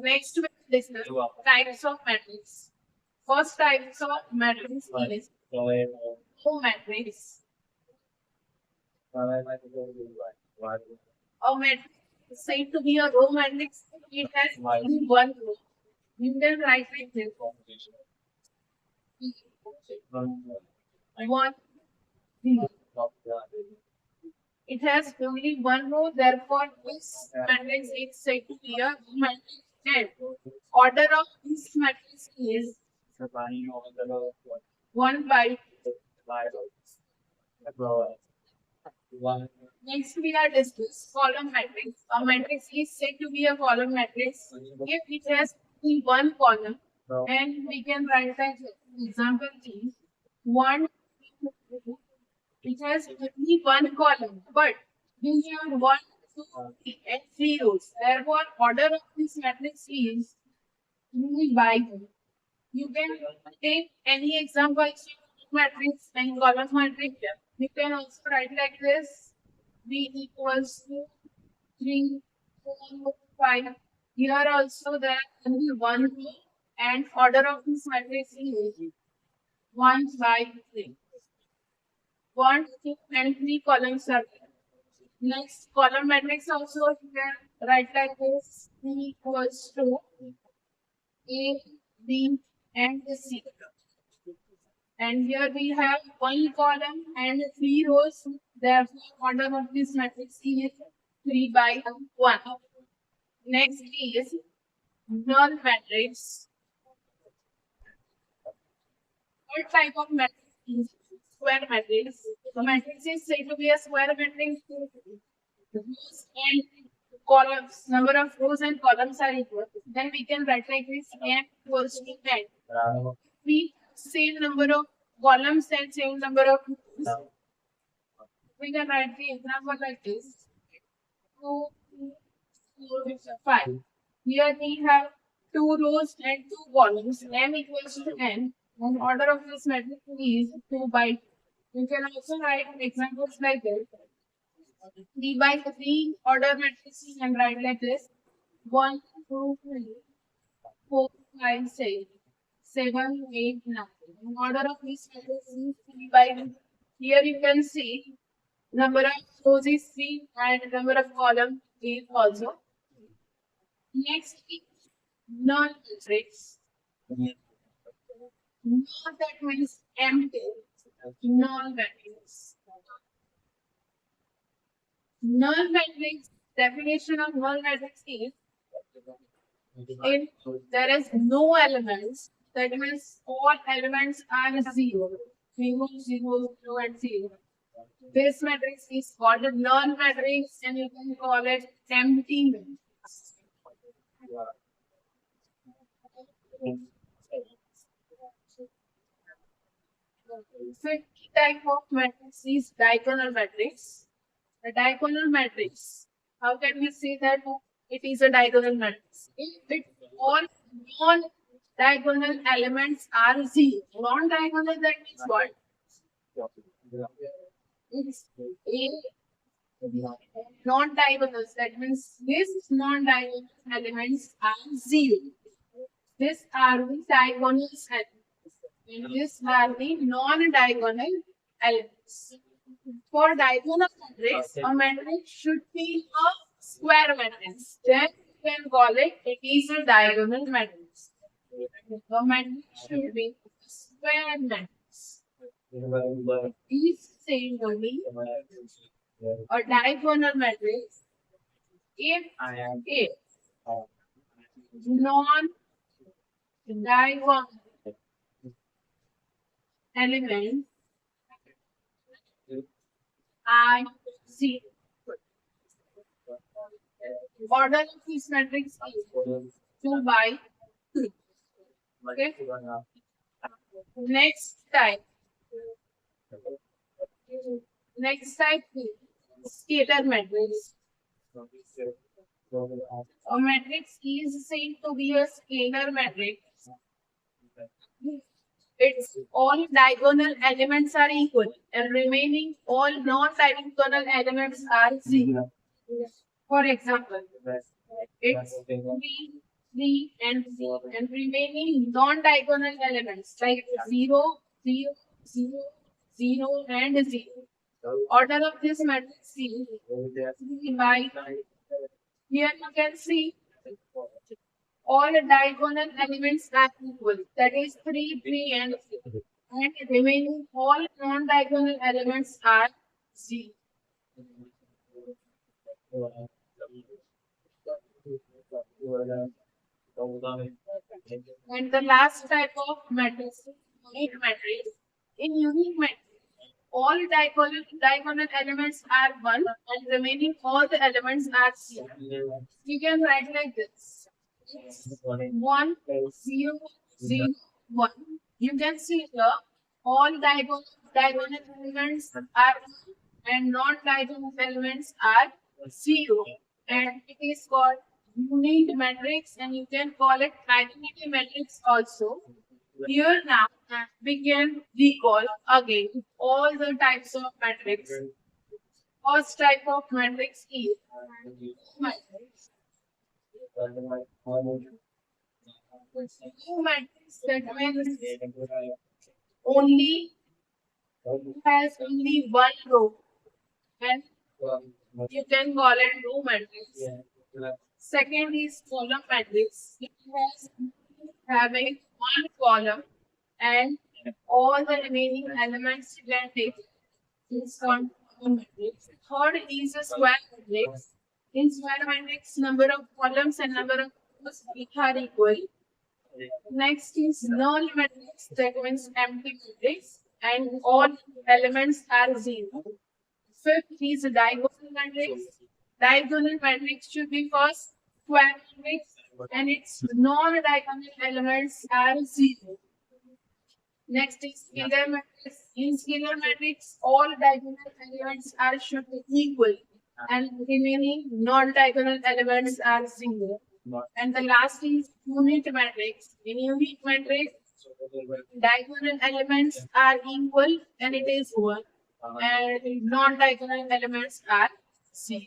Next, we discuss types of matrix. First types of matrix is row matrix. A matrix is said to be a row matrix. It has only one row. You can write like this. One, zero. It has only one row, therefore this matrix is said to be a matrix. And order of this matrix is 1 by 2. Next we are discuss column matrix. A matrix is said to be a column matrix if it has only one column, and we can write as example is 1. It has only one column, but we have 1, 2, 3 and 3 rows. Therefore, order of this matrix is 3 by 2. You can take any examples of matrix and column matrix. You can also write like this: B equals to 3, 4, 5. Here also there are only one row, and order of this matrix is 1 by 3. 1, 2, and 3 columns are there. Next, column matrix also you can write like this: B equals to A, B, and C. And here we have one column and 3 rows. Therefore, order of this matrix is 3 by 1. Next is null matrix. Third type of matrix is square matrix. The matrix is said to be a square matrix. Rows and columns, number of rows and columns are equal. Then we can write like this: n equals to 10. We same number of columns and same number of rows. We can write the example like this: 2, 3, 4, 5. Here we have 2 rows and 2 columns. M equals to n. And order of this matrix is 2 by 2. You can also write examples like this: 3 by 3 order matrix you can write like this: 1, 2, 3, 4, 5, 6, 7, 8, 9. In order of this matrix is 3 by 2. Here you can see number of rows is 3 and number of columns is also 3. Next is null matrix. Null, that means empty. Null matrix. Null matrix, definition of null matrix is if there is no elements, that means all elements are 0. 0, 0, 0 and 0. This matrix is called a null matrix, and you can call it empty matrix. Fifth type of matrix is diagonal matrix. A diagonal matrix, how can we say that it is a diagonal matrix? If all non-diagonal elements are 0. Non-diagonal, that means what? It's non-diagonals, that means these non-diagonal elements are 0. These are the diagonal elements, and these are the non-diagonal elements. For diagonal matrix, a matrix should be a square matrix. Then you can call it is a diagonal matrix. A matrix should be a square matrix. Is said to be a diagonal matrix if non-diagonal elements are 0. Order of this matrix is 2 by 3. Okay. Next type. Next type is scalar matrix. A matrix is said to be a scalar matrix. Its all diagonal elements are equal, and remaining all non-diagonal elements are 0. For example, it's 3, 3, and 4, and remaining non-diagonal elements like 0, 0, 0, 0, and 0. Order of this matrix is 3 by, here you can see all diagonal elements are equal. That is 3, 3, and 0. And remaining all non-diagonal elements are 0. And the last type of matrix is unique matrix. In unique matrix, all diagonal elements are 1 and remaining all the elements are 0. You can write like this. 1, 0, 0, 1. You can see here all diagonal elements are 1 and non-diagonal elements are 0. And it is called unique matrix, and you can call it identity matrix also. Here now we can recall again all the types of matrix. First type of matrix is matrix. New matrix that means only has only one row, and you can call it row matrix. Second is column matrix. It has having one column and all the remaining elements you can take. It's called column matrix. Third is a square matrix. In square matrix, number of columns and number of rows are equal. Next is null matrix, that means empty matrix, and all elements are zero. Fifth is diagonal matrix. Diagonal matrix should be first square matrix, and its non-diagonal elements are zero. Next is scalar matrix. In scalar matrix, all diagonal elements are should be equal, and remaining non-diagonal elements are zero. And the last is unit matrix. In unit matrix, diagonal elements are equal and it is 1, and non-diagonal elements are 0.